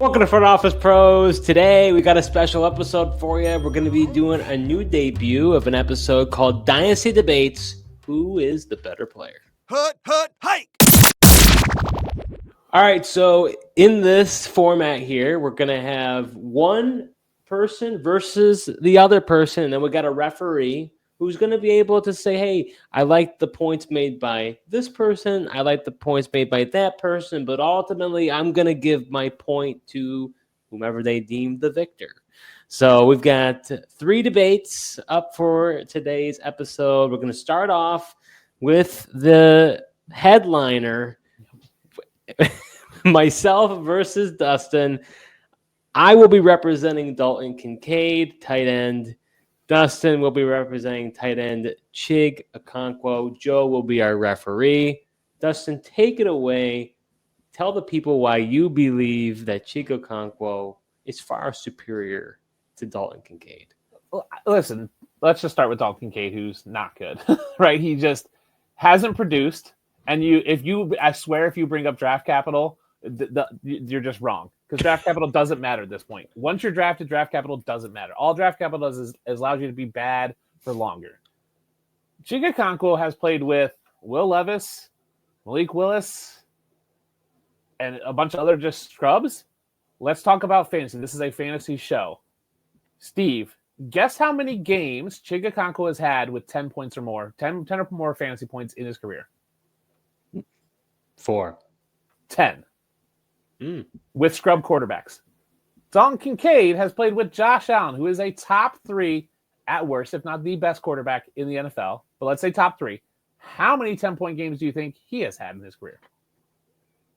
Welcome to Front Office Pros. Today we got a special episode for you. We're going to be doing a new debut of an episode called Dynasty Debates. Who is the better player? Hike! All right, so in this format here, we're going to have one person versus the other person, and then we got a referee who's going to be able to say, hey, I like the points made by this person, I like the points made by that person, but ultimately I'm going to give my point to whomever they deem the victor. So we've got 3 debates up for today's episode. We're going to start off with the headliner, myself versus Dustin. I will be representing Dalton Kincaid, tight end. Dustin will be representing tight end Chig Okonkwo. Joe will be our referee. Dustin, take it away. Tell the people why you believe that Chig Okonkwo is far superior to Dalton Kincaid. Listen, let's just start with Dalton Kincaid, who's not good, right? He just hasn't produced. And I swear, if you bring up draft capital, you're just wrong, because draft capital doesn't matter at this point. Once you're drafted, draft capital doesn't matter. All draft capital does is allows you to be bad for longer. Chig Okonkwo has played with Will Levis, Malik Willis, and a bunch of other just scrubs. Let's talk about fantasy. This is a fantasy show. Steve, guess how many games Chig Okonkwo has had with 10 points or more, 10 or more fantasy points in his career? 4. 10. With scrub quarterbacks. Dalton Kincaid has played with Josh Allen, who is a top 3 at worst, if not the best quarterback in the NFL. But let's say top 3. How many 10-point games do you think he has had in his career?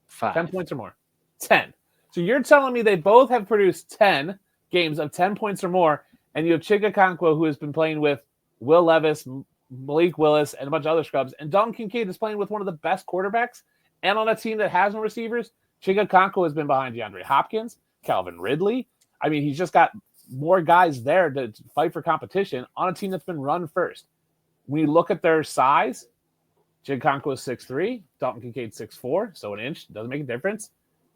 5. 10 points or more. 10. So you're telling me they both have produced 10 games of 10 points or more, and you have Chig Okonkwo, who has been playing with Will Levis, Malik Willis, and a bunch of other scrubs, and Dalton Kincaid is playing with one of the best quarterbacks, and on a team that has no receivers. Chig Okonkwo has been behind DeAndre Hopkins, Calvin Ridley. I mean, he's just got more guys there to fight for competition on a team that's been run first. When you look at their size, Chig Okonkwo is 6'3", Dalton Kincaid 6'4", so an inch doesn't make a difference.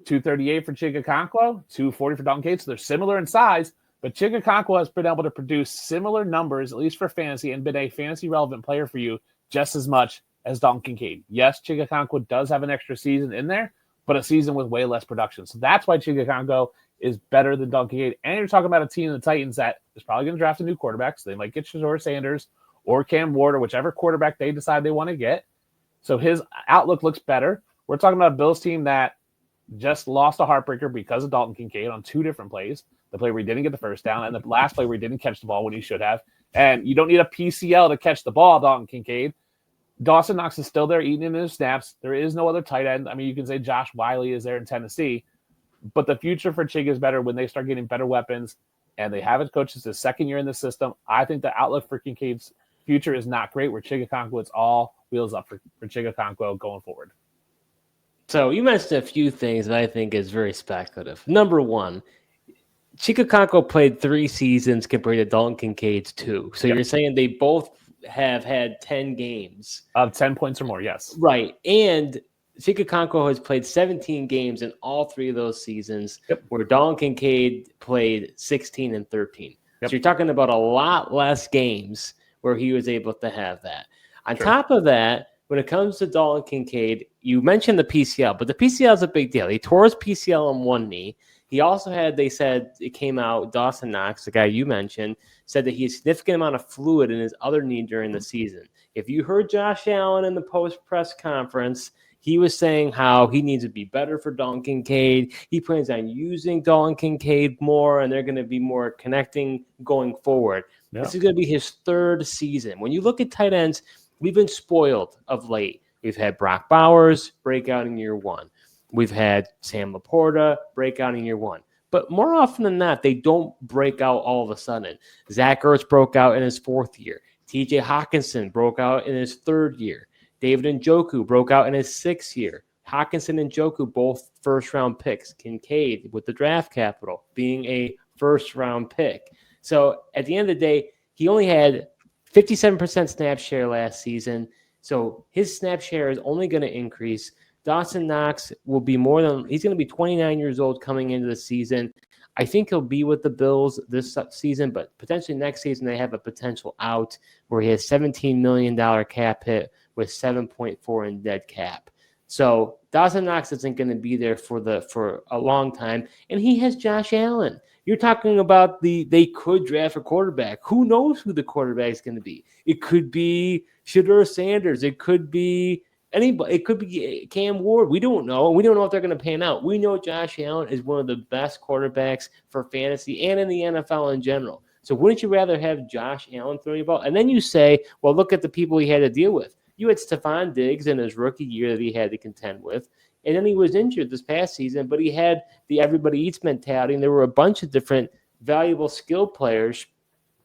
238 for Chig Okonkwo, 240 for Dalton Kincaid, so they're similar in size, but Chig Okonkwo has been able to produce similar numbers, at least for fantasy, and been a fantasy-relevant player for you just as much as Dalton Kincaid. Yes, Chig Okonkwo does have an extra season in there, but a season with way less production. So that's why Chig Okonkwo is better than Dalton Kincaid. And you're talking about a team, the Titans, that is probably going to draft a new quarterback. So they might get Shazor Sanders or Cam Ward or whichever quarterback they decide they want to get. So his outlook looks better. We're talking about a Bills team that just lost a heartbreaker because of Dalton Kincaid on 2 different plays. The play where he didn't get the first down and the last play where he didn't catch the ball when he should have. And you don't need a PCL to catch the ball, Dalton Kincaid. Dawson Knox is still there eating in his snaps. There is no other tight end. I mean, you can say Josh Wiley is there in Tennessee, but the future for Chig is better when they start getting better weapons, and they have his coaches his second year in the system. I think the outlook for Kincaid's future is not great, where Chig Okonkwo, it's all wheels up for Chig Okonkwo going forward. So you mentioned a few things that I think is very speculative. Number 1, Chig Okonkwo played 3 seasons compared to Dalton Kincaid's 2. So You're saying they both have had 10 games. Of 10 points or more, yes. Right. And Chig Okonkwo has played 17 games in all 3 of those seasons, where Dalton Kincaid played 16 and 13. So you're talking about a lot less games where he was able to have that. On top of that, when it comes to Dalton Kincaid, you mentioned the PCL, but the PCL is a big deal. He tore his PCL on one knee. He also had, they said it came out, Dawson Knox, the guy you mentioned, said that he had a significant amount of fluid in his other knee during the season. If you heard Josh Allen in the post-press conference, he was saying how he needs to be better for Dalton Kincaid. He plans on using Dalton Kincaid more, and they're going to be more connecting going forward. Yeah. This is going to be his 3rd season. When you look at tight ends, we've been spoiled of late. We've had Brock Bowers break out in year 1. We've had Sam Laporta break out in year 1. But more often than not, they don't break out all of a sudden. Zach Ertz broke out in his 4th year. TJ Hawkinson broke out in his 3rd year. David Njoku broke out in his 6th year. Hawkinson and Njoku, both first-round picks. Kincaid, with the draft capital, being a first-round pick. So at the end of the day, he only had 57% snap share last season. So his snap share is only going to increase. Dawson Knox will be he's going to be 29 years old coming into the season. I think he'll be with the Bills this season, but potentially next season they have a potential out where he has $17 million cap hit with 7.4 in dead cap. So Dawson Knox isn't going to be there for a long time, and he has Josh Allen. You're talking about they could draft a quarterback. Who knows who the quarterback is going to be? It could be Shedeur Sanders. It could be anybody. It could be Cam Ward. We don't know. We don't know if they're going to pan out. We know Josh Allen is one of the best quarterbacks for fantasy and in the NFL in general. So wouldn't you rather have Josh Allen throwing the ball? And then you say, well, look at the people he had to deal with. You had Stephon Diggs in his rookie year that he had to contend with. And then he was injured this past season, but he had the everybody eats mentality, and there were a bunch of different valuable skill players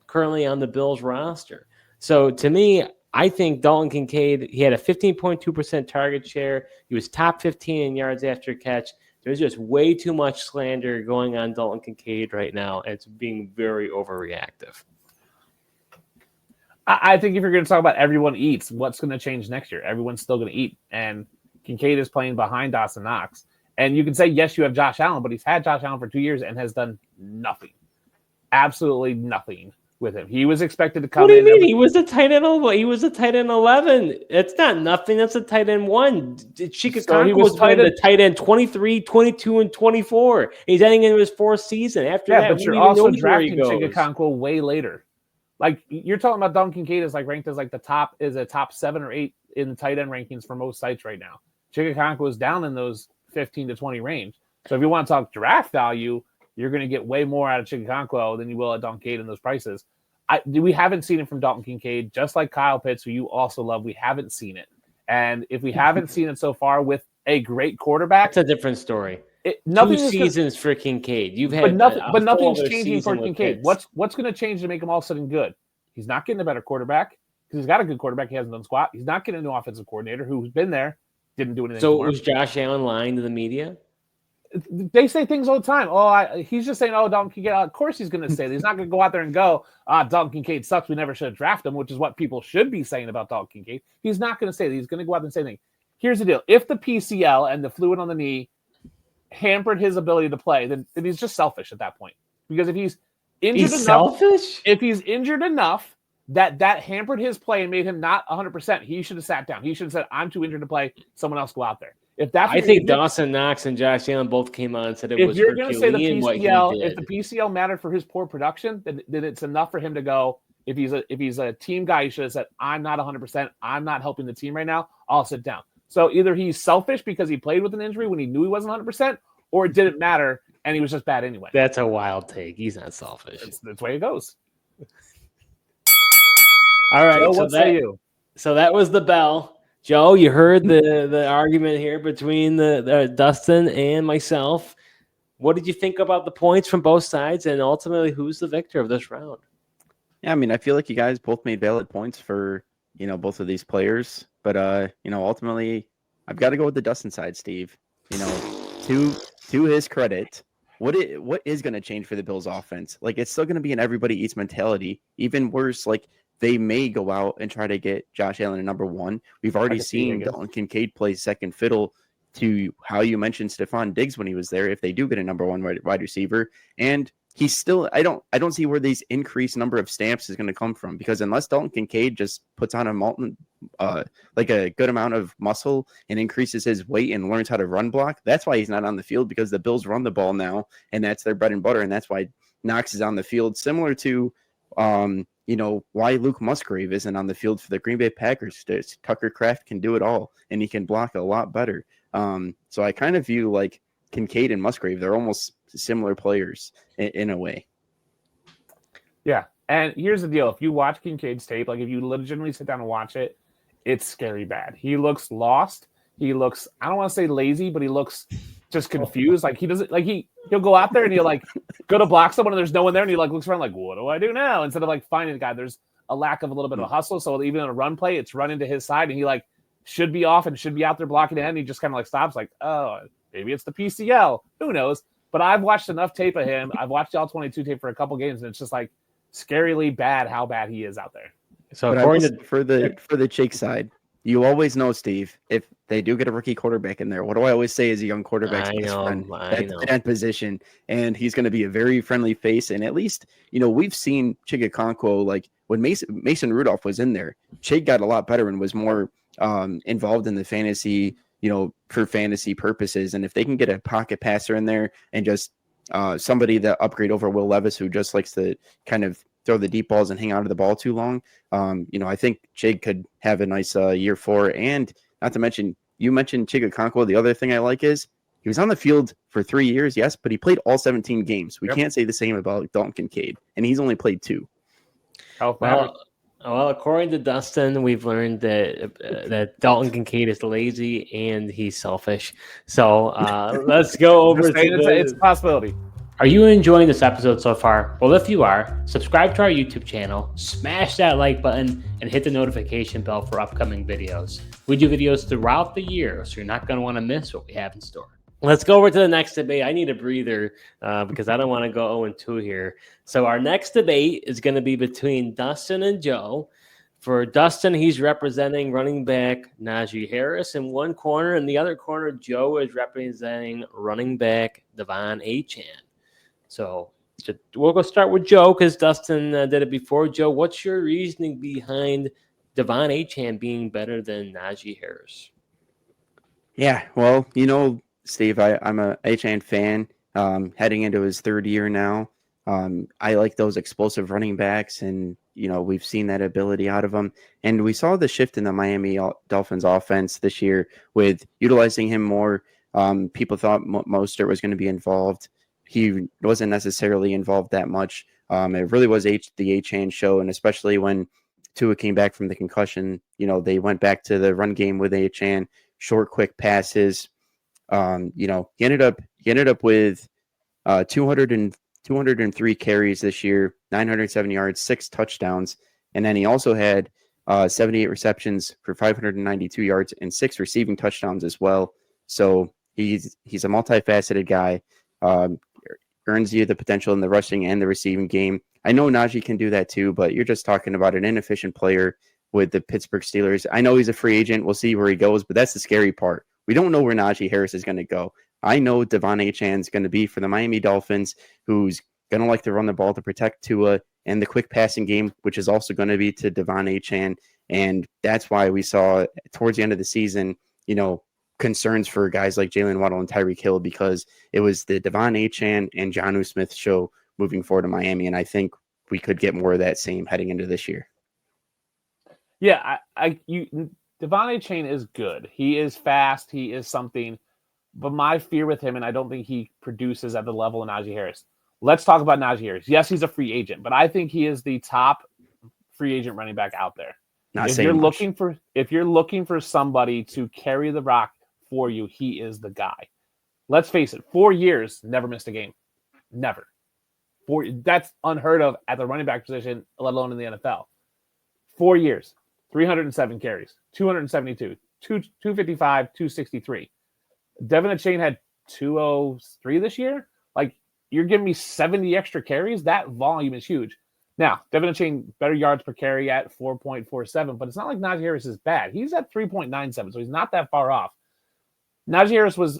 currently on the Bills roster. So to me, I think Dalton Kincaid, he had a 15.2% target share. He was top 15 in yards after catch. There's just way too much slander going on Dalton Kincaid right now, and it's being very overreactive. I think if you're going to talk about everyone eats, what's going to change next year? Everyone's still going to eat. And Kincaid is playing behind Dawson Knox. And you can say, yes, you have Josh Allen, but he's had Josh Allen for 2 years and has done nothing. Absolutely nothing with him. He was expected to come in. What do you mean? He was a tight end 11. It's not nothing. That's a tight end 1. Okonkwo was playing the tight end 23, 22, and 24. He's heading into his 4th season. After that, but you're also drafting Chig Okonkwo way later. Like, you're talking about Dalton Kincaid is like ranked as like a top 7 or 8 in the tight end rankings for most sites right now. Chig Okonkwo is down in those 15 to 20 range. So if you want to talk draft value, you're going to get way more out of Chig Okonkwo than you will at Dalton Kincaid in those prices. We haven't seen it from Dalton Kincaid, just like Kyle Pitts, who you also love. We haven't seen it. And if we haven't seen it so far with a great quarterback, it's a different story. 2 seasons for Kincaid. But nothing's changing for Kincaid. What's going to change to make him all of a sudden good? He's not getting a better quarterback because he's got a good quarterback. He hasn't done squat. He's not getting a new offensive coordinator who's been there, didn't do anything. So was Josh Allen lying to the media? They say things all the time. He's just saying, Dalton Kincaid. Of course he's going to say that. He's not going to go out there and go, Dalton Kincaid sucks. We never should have drafted him, which is what people should be saying about Dalton Kincaid. He's not going to say that. He's going to go out and say anything. Here's the deal. If the PCL and the fluid on the knee hampered his ability to play, then he's just selfish at that point. Because if he's injured if he's injured enough that hampered his play and made him not 100%, he should have sat down. He should have said, I'm too injured to play. Someone else go out there. I think Dawson Knox and Josh Allen both came on and said it was Herculean. If you're going to say the PCL, if the PCL mattered for his poor production, then it's enough for him to go. If he's a team guy, he should have said, I'm not 100%. I'm not helping the team right now. I'll sit down. So either he's selfish because he played with an injury when he knew he wasn't 100%, or it didn't matter and he was just bad anyway. That's a wild take. He's not selfish. That's the way it goes. All right. Joe, what say you? So that was the bell. Joe, you heard the argument here between the Dustin and myself. What did you think about the points from both sides, and ultimately who's the victor of this round? Yeah, I mean, I feel like you guys both made valid points for, both of these players. But, ultimately, I've got to go with the Dustin side, Steve. To his credit, what is going to change for the Bills offense? Like, it's still going to be an everybody eats mentality. Even worse, like, they may go out and try to get Josh Allen at number 1. We've already seen Dalton Kincaid play second fiddle to how you mentioned Stephon Diggs when he was there, if they do get a number 1 wide receiver. And he's still, I don't see where these increased number of stamps is going to come from, because unless Dalton Kincaid just puts on a good amount of muscle and increases his weight and learns how to run block, that's why he's not on the field, because the Bills run the ball now and that's their bread and butter. And that's why Knox is on the field, similar to, why Luke Musgrave isn't on the field for the Green Bay Packers. Tucker Kraft can do it all, and he can block a lot better. So I kind of view like Kincaid and Musgrave, they're almost similar players in a way. Yeah. And here's the deal. If you watch Kincaid's tape, like if you legitimately sit down and watch it, it's scary bad. He looks lost. He looks, I don't want to say lazy, but he looks just confused. Like he doesn't, like he'll go out there and he'll like go to block someone and there's no one there. And he like looks around like, what do I do now? Instead of like finding the guy, there's a lack of a little bit of a hustle. So even in a run play, it's run into his side and he like should be off and should be out there blocking it. And he just kind of like stops like, oh, maybe it's the PCL. Who knows? But I've watched enough tape of him. I've watched the All-22 tape for a couple games and it's just like scarily bad how bad he is out there. So according to for the Chig side, you always know, Steve, if they do get a rookie quarterback in there, what do I always say is a young quarterback's best friend? That tight end position. And he's going to be a very friendly face. And at least, we've seen Chig Okonkwo, like when Mason Rudolph was in there, Chig got a lot better and was more involved in the fantasy, for fantasy purposes. And if they can get a pocket passer in there and just somebody that upgrade over Will Levis, who just likes to kind of throw the deep balls and hang on to the ball too long, I think Chig could have a nice year 4. And not to mention, you mentioned Chig Okonkwo. The other thing I like is he was on the field for 3 years, yes, but he played all 17 games. We can't say the same about Dalton Kincaid, and he's only played 2. Well, according to Dustin, we've learned that Dalton Kincaid is lazy and he's selfish. So let's go over it's a possibility. Are you enjoying this episode so far? Well, if you are, subscribe to our YouTube channel, smash that like button, and hit the notification bell for upcoming videos. We do videos throughout the year, so you're not going to want to miss what we have in store. Let's go over to the next debate. I need a breather because I don't want to go 0-2 here. So our next debate is going to be between Dustin and Joe. For Dustin, he's representing running back Najee Harris in one corner. In the other corner, Joe is representing running back Devon Achane. So we'll go start with Joe because Dustin did it before. Joe, what's your reasoning behind Devon Achane being better than Najee Harris? Yeah, well, Steve, I'm a Achane fan heading into his 3rd year now. I like those explosive running backs, and, we've seen that ability out of him. And we saw the shift in the Miami Dolphins offense this year with utilizing him more. People thought Mostert was going to be involved. He wasn't necessarily involved that much. It really was the Achane show, and especially when Tua came back from the concussion, they went back to the run game with Achane, short, quick passes. He ended up with 203 carries this year, 907 yards, 6 touchdowns, and then he also had 78 receptions for 592 yards and 6 receiving touchdowns as well. So he's a multifaceted guy. Earns you the potential in the rushing and the receiving game. I know Najee can do that too, but you're just talking about an inefficient player with the Pittsburgh Steelers. I know he's a free agent. We'll see where he goes, but that's the scary part. We don't know where Najee Harris is going to go. I know Devon Achane is going to be for the Miami Dolphins, who's going to like to run the ball to protect Tua, and the quick passing game, which is also going to be to Devon Achane. And that's why we saw towards the end of the season, concerns for guys like Jalen Waddle and Tyreek Hill, because it was the Devon Achane and Jonnu Smith show moving forward to Miami. And I think we could get more of that same heading into this year. Yeah, Devon Achane is good. He is fast. He is something. But my fear with him, and I don't think he produces at the level of Najee Harris. Let's talk about Najee Harris. Yes, he's a free agent, but I think he is the top free agent running back out there. If you're looking for somebody to carry the rock for you, he is the guy. Let's face it, 4 years, never missed a game. Never. That's unheard of at the running back position, let alone in the NFL. 4 years, 307 carries, 272, 255, 263. Devon Achane had 203 this year. Like, you're giving me 70 extra carries? That volume is huge. Now, Devon Achane, better yards per carry at 4.47, but it's not like Najee Harris is bad. He's at 3.97, so he's not that far off. Najee Harris was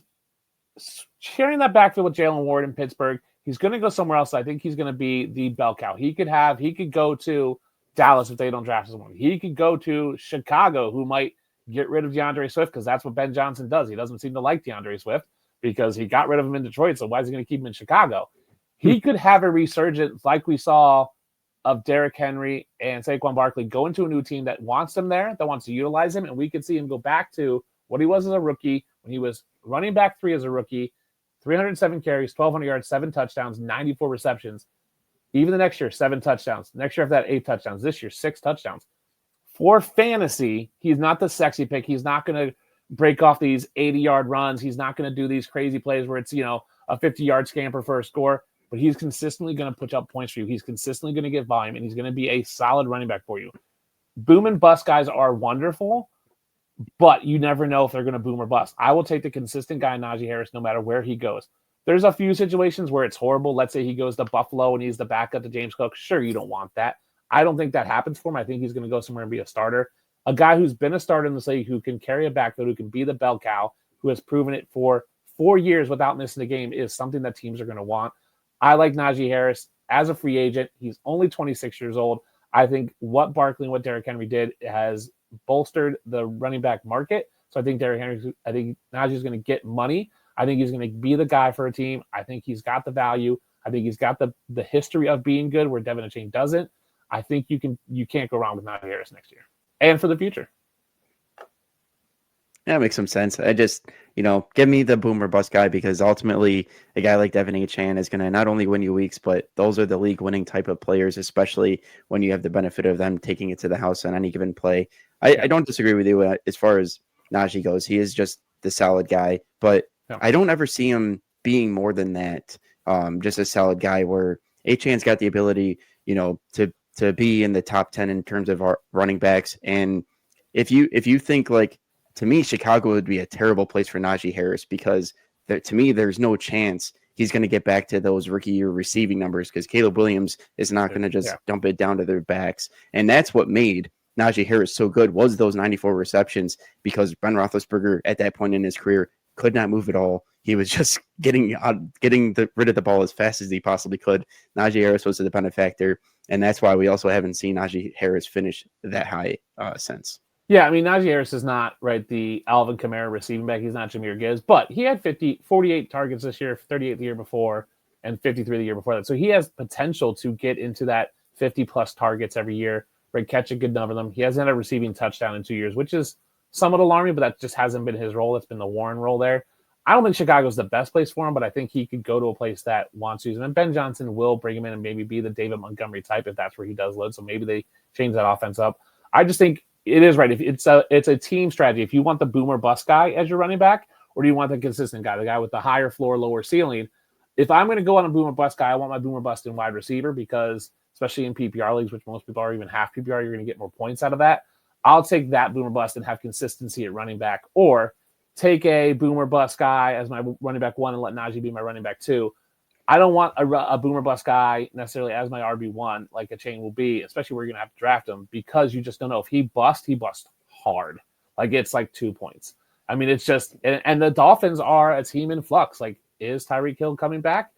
sharing that backfield with Jalen Ward in Pittsburgh. He's going to go somewhere else. I think he's going to be the bell cow. He could go to Dallas if they don't draft someone. He could go to Chicago, who might get rid of DeAndre Swift, because that's what Ben Johnson does. He doesn't seem to like DeAndre Swift because he got rid of him in Detroit, so why is he going to keep him in Chicago? He could have a resurgence like we saw of Derrick Henry and Saquon Barkley go into a new team that wants him there, that wants to utilize him, and we could see him go back to what he was as a rookie when he was running back 3 as a rookie, 307 carries, 1,200 yards, 7 touchdowns, 94 receptions. Even the next year, 7 touchdowns. Next year after that, 8 touchdowns. This year, 6 touchdowns. For fantasy, he's not the sexy pick. He's not going to break off these 80-yard runs. He's not going to do these crazy plays where it's, a 50-yard scamper for a score. But he's consistently going to put up points for you. He's consistently going to get volume, and he's going to be a solid running back for you. Boom and bust guys are wonderful, but you never know if they're going to boom or bust. I will take the consistent guy, Najee Harris, no matter where he goes. There's a few situations where it's horrible. Let's say he goes to Buffalo and he's the backup to James Cook. Sure, you don't want that. I don't think that happens for him. I think he's going to go somewhere and be a starter. a guy who's been a starter in this league, who can carry a backfield, who can be the bell cow, who has proven it for 4 years without missing a game, is something that teams are going to want. I like Najee Harris as a free agent. He's only 26 years old. I think what Barkley and what Derrick Henry did has bolstered the running back market. So I think Najee's going to get money. I think he's going to be the guy for a team. I think he's got the value. I think he's got the history of being good where Devon Achane doesn't. I think you can't go wrong with Najee Harris next year and for the future. Yeah, it makes some sense. I just, give me the boom or bust guy, because ultimately a guy like Devon Achane is going to not only win you weeks, but those are the league winning type of players, especially when you have the benefit of them taking it to the house on any given play. I don't disagree with you as far as Najee goes. He is just the solid guy, but I don't ever see him being more than that. Just a solid guy where Achane's got the ability, to be in the top 10 in terms of our running backs. And if you think like, to me, Chicago would be a terrible place for Najee Harris, because to me, there's no chance he's going to get back to those rookie year receiving numbers, because Caleb Williams is not going to just dump it down to their backs. And that's what made Najee Harris so good, was those 94 receptions, because Ben Roethlisberger at that point in his career could not move at all. He was just getting rid of the ball as fast as he possibly could. Najee Harris was the benefactor, and that's why we also haven't seen Najee Harris finish that high since. Yeah, I mean, Najee Harris is not, the Alvin Kamara receiving back. He's not Jahmyr Gibbs, but he had 48 targets this year, 38 the year before, and 53 the year before that. So he has potential to get into that 50-plus targets every year, catch a good number of them. He hasn't had a receiving touchdown in 2 years, which is somewhat alarming, but that just hasn't been his role. It's been the Warren role there. I don't think Chicago's the best place for him, but I think he could go to a place that wants to use him. And Ben Johnson will bring him in and maybe be the David Montgomery type if that's where he does live. So maybe they change that offense up. I just think it is right. If it's a team strategy. If you want the boomer bust guy as your running back, or do you want the consistent guy, the guy with the higher floor, lower ceiling? If I'm going to go on a boomer bust guy, I want my boomer bust in wide receiver, because especially in PPR leagues, which most people are, even half PPR, you're going to get more points out of that. I'll take that boomer bust and have consistency at running back, or take a boomer bust guy as my running back 1 and let Najee be my running back 2. I don't want a boomer bust guy necessarily as my RB1 like Achane will be, especially where you're going to have to draft him, because you just don't know. If he busts hard. It's like 2 points. I mean, it's just, and the Dolphins are a team in flux. Is Tyreek Hill coming back?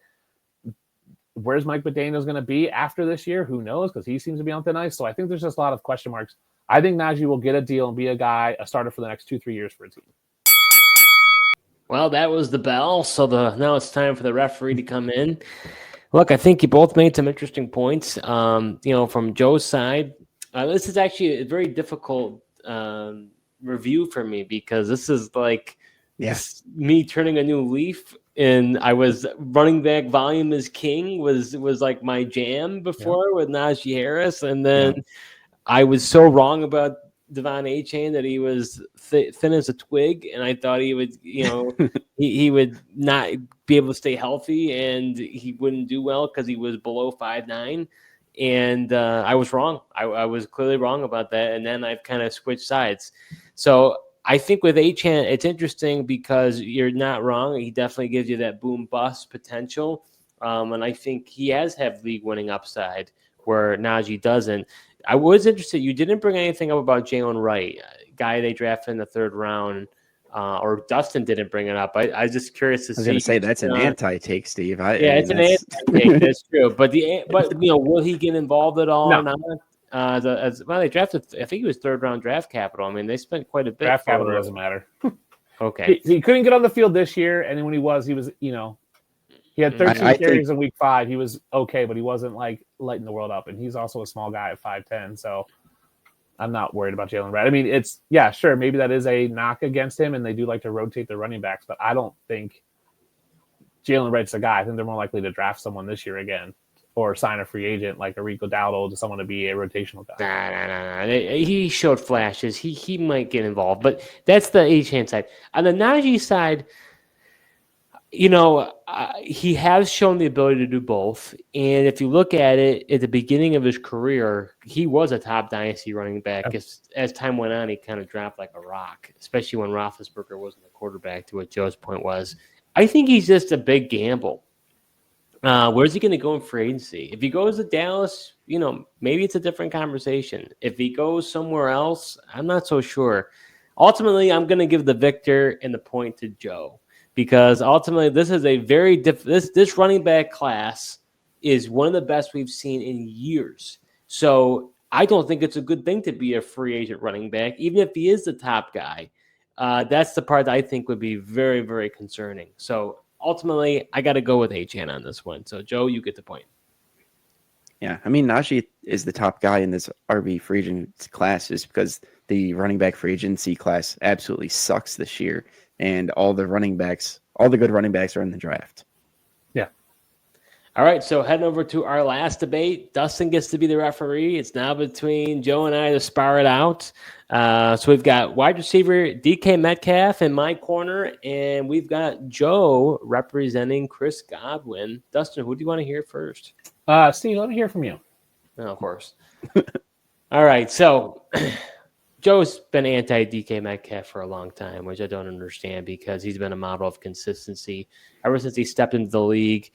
Where's Mike McDaniels going to be after this year? Who knows? Because he seems to be on thin ice. So I think there's just a lot of question marks. I think Najee will get a deal and be a starter for the next 2-3 years for a team. Well, that was the bell. So now it's time for the referee to come in. Look, I think you both made some interesting points. From Joe's side, this is actually a very difficult review for me, because this is me turning a new leaf. And I was running back volume is king was like my jam before with Najee Harris, and then I was so wrong about Devon Achane that he was thin as a twig, and I thought he would, he would not be able to stay healthy, and he wouldn't do well because he was below 5'9". And I was wrong. I was clearly wrong about that, and then I've kind of switched sides. So I think with Achane, it's interesting because you're not wrong. He definitely gives you that boom bust potential, and I think he has had league winning upside where Najee doesn't. I was interested. You didn't bring anything up about Jalen Wright, a guy they drafted in the 3rd round, or Dustin didn't bring it up. I was just curious to see. I was going to say that's an anti-take, Steve. It's an anti-take. That's true. But will he get involved at all? No. Or not? They drafted. I think he was 3rd round draft capital. I mean, they spent quite a bit. Draft capital doesn't matter. Okay. He couldn't get on the field this year, and then when he was, he had 13 carries in week 5. He was okay, but he wasn't lighting the world up. And he's also a small guy at 5'10". So I'm not worried about Jalen Wright. I mean, sure, maybe that is a knock against him, and they do like to rotate their running backs, but I don't think Jalen Wright's the guy. I think they're more likely to draft someone this year again, or sign a free agent like a Rico Dowdle to someone to be a rotational guy. Nah. He showed flashes. He might get involved, but that's the Achane side. On the Najee side, he has shown the ability to do both. And if you look at it, at the beginning of his career, he was a top dynasty running back. As time went on, he kind of dropped like a rock, especially when Roethlisberger wasn't the quarterback, to what Joe's point was. I think he's just a big gamble. Where's he going to go in free agency? If he goes to Dallas, maybe it's a different conversation. If he goes somewhere else, I'm not so sure. Ultimately, I'm going to give the victor and the point to Joe because ultimately this is a very this running back class is one of the best we've seen in years. So I don't think it's a good thing to be a free agent running back, even if he is the top guy. That's the part that I think would be very, very concerning. So ultimately, I got to go with Achane on this one. So, Joe, you get the point. Yeah, I mean, Najee is the top guy in this RB free agent class just because the running back free agency class absolutely sucks this year. And all the good running backs are in the draft. Yeah. All right, so heading over to our last debate. Dustin gets to be the referee. It's now between Joe and I to spar it out. So we've got wide receiver DK Metcalf in my corner, and we've got Joe representing Chris Godwin. Dustin, who do you want to hear first? Steve, let me hear from you. Oh, of course. All right, so Joe's been anti-DK Metcalf for a long time, which I don't understand because he's been a model of consistency. Ever since he stepped into the league,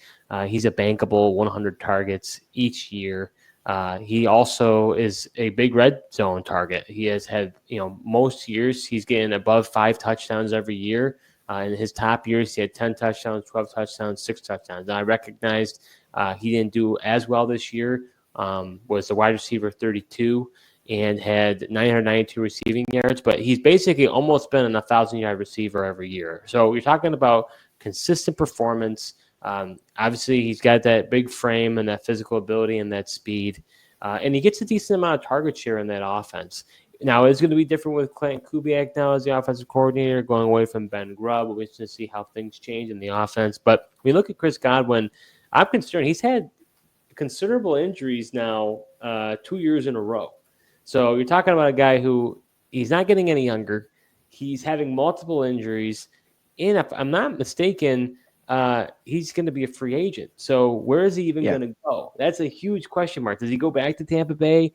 he's a bankable 100 targets each year. He also is a big red zone target. He has had, most years he's getting above 5 touchdowns every year. In his top years, he had 10 touchdowns, 12 touchdowns, 6 touchdowns. And I recognized he didn't do as well this year, was the wide receiver 32 and had 992 receiving yards, but he's basically almost been an 1,000-yard receiver every year. So you're talking about consistent performance. Obviously, he's got that big frame and that physical ability and that speed, and he gets a decent amount of target share in that offense. Now, it's going to be different with Clint Kubiak now as the offensive coordinator, going away from Ben Grubb. We're going to see how things change in the offense. But we look at Chris Godwin, I'm concerned. He's had considerable injuries now 2 years in a row. So you're talking about a guy who he's not getting any younger. He's having multiple injuries. And if I'm not mistaken, he's going to be a free agent. So where is he even going to go? That's a huge question mark. Does he go back to Tampa Bay?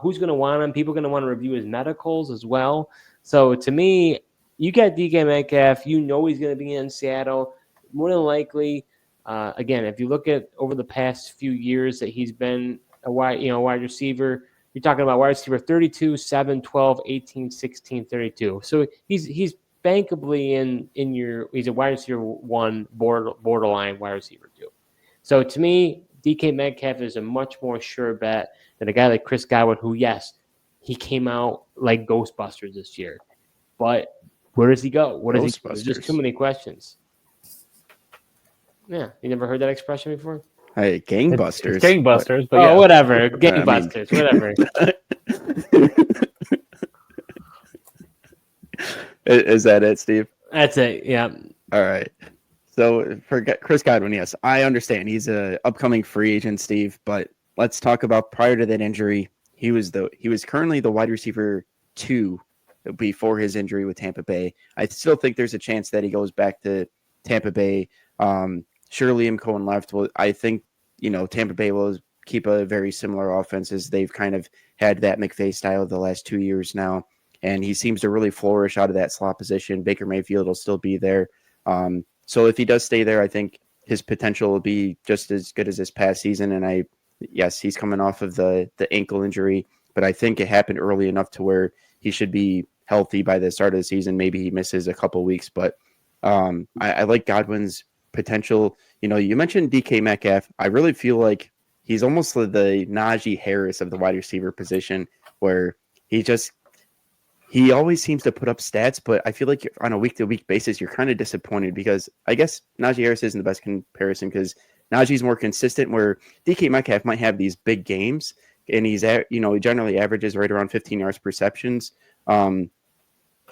Who's going to want him? People are going to want to review his medicals as well. So to me, you got DK Metcalf. He's going to be in Seattle. More than likely, again, if you look at over the past few years that he's been a wide receiver, you're talking about wide receiver 32, 7, 12, 18, 16, 32. So he's bankably he's a wide receiver 1, borderline wide receiver 2. So to me, DK Metcalf is a much more sure bet than a guy like Chris Godwin, who, yes, he came out like Ghostbusters this year. But where does he go? What does he do? There's just too many questions. Yeah. You never heard that expression before? Hey, gangbusters. It's gangbusters, but yeah. Whatever. Gangbusters, whatever. Is that it, Steve? That's it, yeah. All right. So for Chris Godwin, yes, I understand. He's an upcoming free agent, Steve, but let's talk about prior to that injury. He was currently the wide receiver 2 before his injury with Tampa Bay. I still think there's a chance that he goes back to Tampa Bay. Sure, Liam Cohen left. Well, I think, Tampa Bay will keep a very similar offense as they've kind of had that McVay style the last 2 years now. And he seems to really flourish out of that slot position. Baker Mayfield will still be there. So if he does stay there, I think his potential will be just as good as this past season. And yes, he's coming off of the ankle injury, but I think it happened early enough to where he should be healthy by the start of the season. Maybe he misses a couple weeks, but I like Godwin's potential. You mentioned DK Metcalf. I really feel like he's almost the Najee Harris of the wide receiver position, where he always seems to put up stats, but I feel like on a week-to-week basis, you're kind of disappointed because I guess Najee Harris isn't the best comparison because Najee's more consistent, where DK Metcalf might have these big games, and he generally averages right around 15 yards per receptions.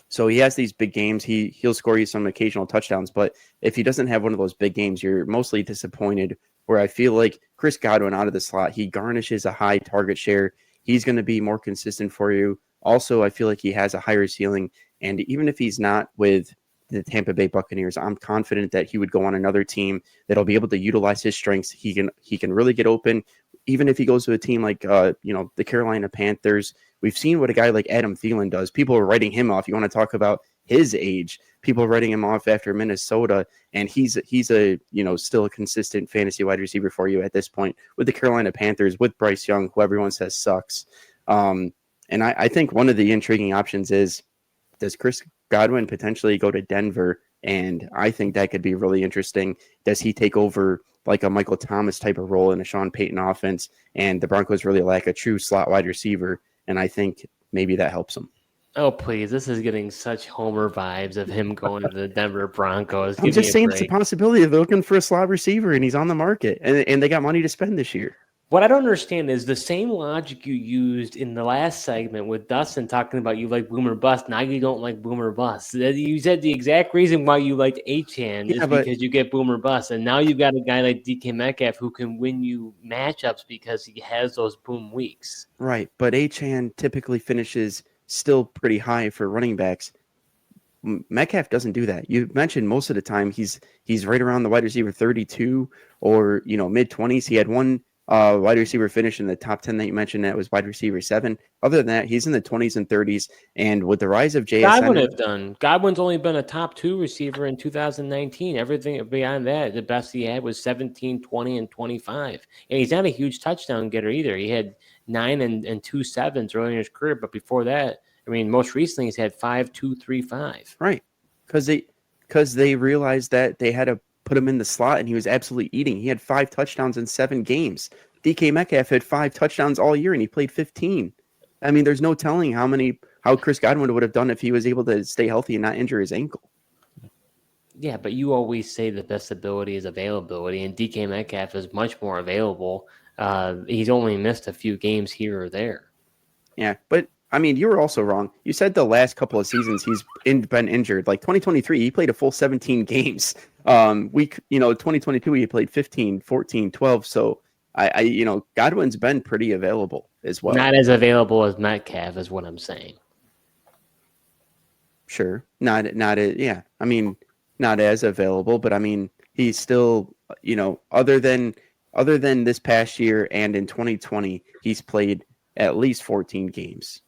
So he has these big games. He'll score you some occasional touchdowns, but if he doesn't have one of those big games, you're mostly disappointed. Where I feel like Chris Godwin out of the slot, he garnishes a high target share. He's going to be more consistent for you. Also, I feel like he has a higher ceiling, and even if he's not with the Tampa Bay Buccaneers, I'm confident that he would go on another team that'll be able to utilize his strengths. He can really get open. Even if he goes to a team like the Carolina Panthers, we've seen what a guy like Adam Thielen does. People are writing him off. You want to talk about his age, people writing him off after Minnesota, and he's a still a consistent fantasy wide receiver for you at this point with the Carolina Panthers, with Bryce Young, who everyone says sucks. And I think one of the intriguing options is, does Chris Godwin potentially go to Denver? And I think that could be really interesting. Does he take over like a Michael Thomas type of role in a Sean Payton offense? And the Broncos really lack a true slot wide receiver, and I think maybe that helps them. Oh, please. This is getting such Homer vibes of him going to the Denver Broncos. I'm just saying it's a possibility. They're looking for a slot receiver, and he's on the market, and they got money to spend this year. What I don't understand is the same logic you used in the last segment with Dustin talking about you like boomer bust. Now you don't like boomer bust. You said the exact reason why you liked Achane is because you get boomer bust. And now you've got a guy like DK Metcalf who can win you matchups because he has those boom weeks. Right, but Achane typically finishes still pretty high for running backs. Metcalf doesn't do that. You mentioned most of the time he's right around the wide receiver 32 or mid-20s. He had one wide receiver finish in the top 10 that you mentioned. That was wide receiver 7. Other than that, he's in the 20s and 30s. And with the rise of JSN, Godwin's only been a top 2 receiver in 2019. Everything beyond that, the best he had was 17, 20, and 25. And he's not a huge touchdown getter either. He had 9 and 2 sevens early in his career, but before that, most recently he's had 5, 2, 3, 5. Right, because they realized that they had to put him in the slot, and he was absolutely eating. He had 5 touchdowns in 7 games. DK Metcalf had 5 touchdowns all year, and he played 15. There's no telling how Chris Godwin would have done if he was able to stay healthy and not injure his ankle. Yeah, but you always say the best ability is availability, and DK Metcalf is much more available. He's only missed a few games here or there. Yeah, but you were also wrong. You said the last couple of seasons he's been injured. Like 2023, he played a full 17 games. 2022, he played 15, 14, 12. So Godwin's been pretty available as well. Not as available as Metcalf is what I'm saying. Sure. Not as available, but he's still, other than this past year and in 2020, he's played at least 14 games.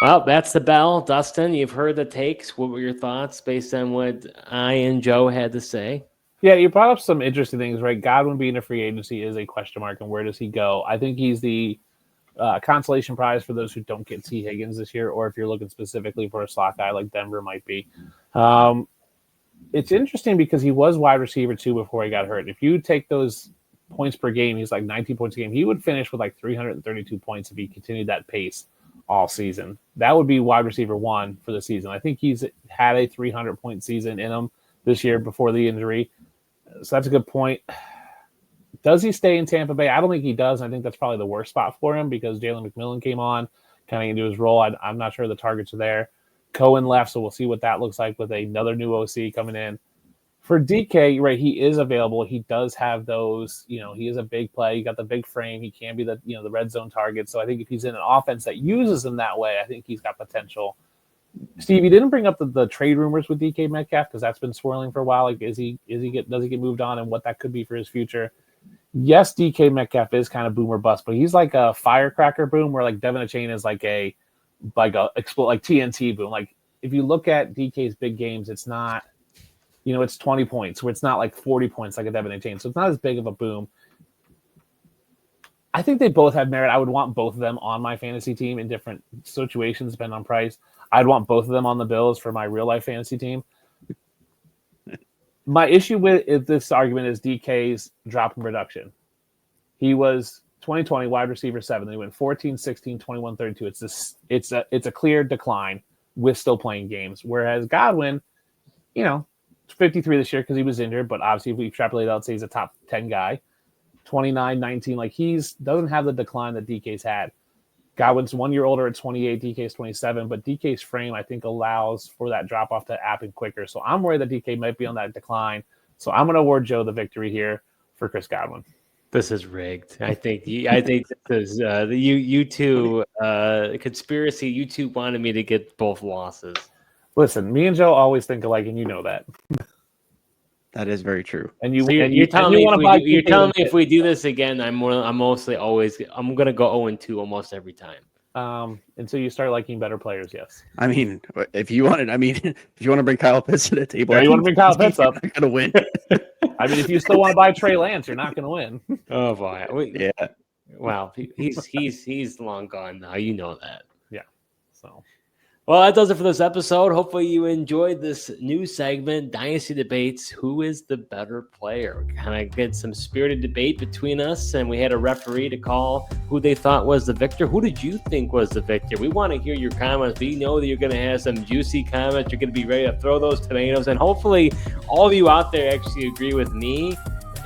Well, that's the bell. Dustin, you've heard the takes. What were your thoughts based on what I and Joe had to say? Yeah, you brought up some interesting things, right? Godwin being a free agency is a question mark, and where does he go? I think he's the consolation prize for those who don't get T. Higgins this year, or if you're looking specifically for a slot guy like Denver might be. It's interesting because he was wide receiver 2 before he got hurt. If you take those points per game, he's like 19 points a game. He would finish with like 332 points if he continued that pace all season. That would be wide receiver 1 for the season. I think he's had a 300-point season in him this year before the injury. So that's a good point. Does he stay in Tampa Bay? I don't think he does. I think that's probably the worst spot for him because Jalen McMillan came on, kind of into his role. I'm not sure the targets are there. Cohen left, so we'll see what that looks like with another new OC coming in. For DK, right, he is available. He does have those, he is a big play. He got the big frame. He can be the red zone target. So I think if he's in an offense that uses him that way, I think he's got potential. Steve, you didn't bring up the trade rumors with DK Metcalf because that's been swirling for a while. Like, does he get moved on and what that could be for his future? Yes, DK Metcalf is kind of boom or bust, but he's like a firecracker boom where like Devon Achane is like explode like TNT boom. Like if you look at DK's big games, it's not. It's 20 points, where it's not like 40 points like a Devon Achane. So it's not as big of a boom. I think they both have merit. I would want both of them on my fantasy team in different situations, depending on price. I'd want both of them on the Bills for my real-life fantasy team. My issue with this argument is DK's drop in production. He was 2020 wide receiver 7. Then he went 14, 16, 21, 32. It's a clear decline with still playing games. Whereas Godwin, 53 this year because he was injured, but obviously if we extrapolate out, say he's a top 10 guy, 29, 19, like doesn't have the decline that DK's had. Godwin's 1 year older at 28, DK's 27, but DK's frame, I think, allows for that drop off to happen quicker. So I'm worried that DK might be on that decline. So I'm going to award Joe the victory here for Chris Godwin. This is rigged. I think this is you two conspiracy. You two wanted me to get both losses. Listen, me and Joe always think alike, and you know that. That is very true. And you're telling me if we do this again, I'm gonna go 0-2 almost every time. until you start liking better players. Yes. I mean, if you want to bring Kyle Pitts to the table, Yeah, you want to bring Kyle Pitts up? You're gonna win. I mean, if you still want to buy Trey Lance, you're not going to win. Oh boy. Yeah. Wow. He's long gone now. You know that. Yeah. So. Well, that does it for this episode. Hopefully you enjoyed this new segment, Dynasty Debates. Who is the better player? We kind of get some spirited debate between us, and we had a referee to call who they thought was the victor. Who did you think was the victor? We want to hear your comments. We know that you're going to have some juicy comments. You're going to be ready to throw those tomatoes, and hopefully all of you out there actually agree with me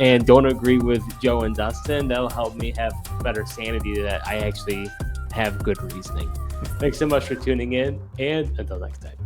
and don't agree with Joe and Dustin. That'll help me have better sanity that I actually have good reasoning. Thanks so much for tuning in, and until next time.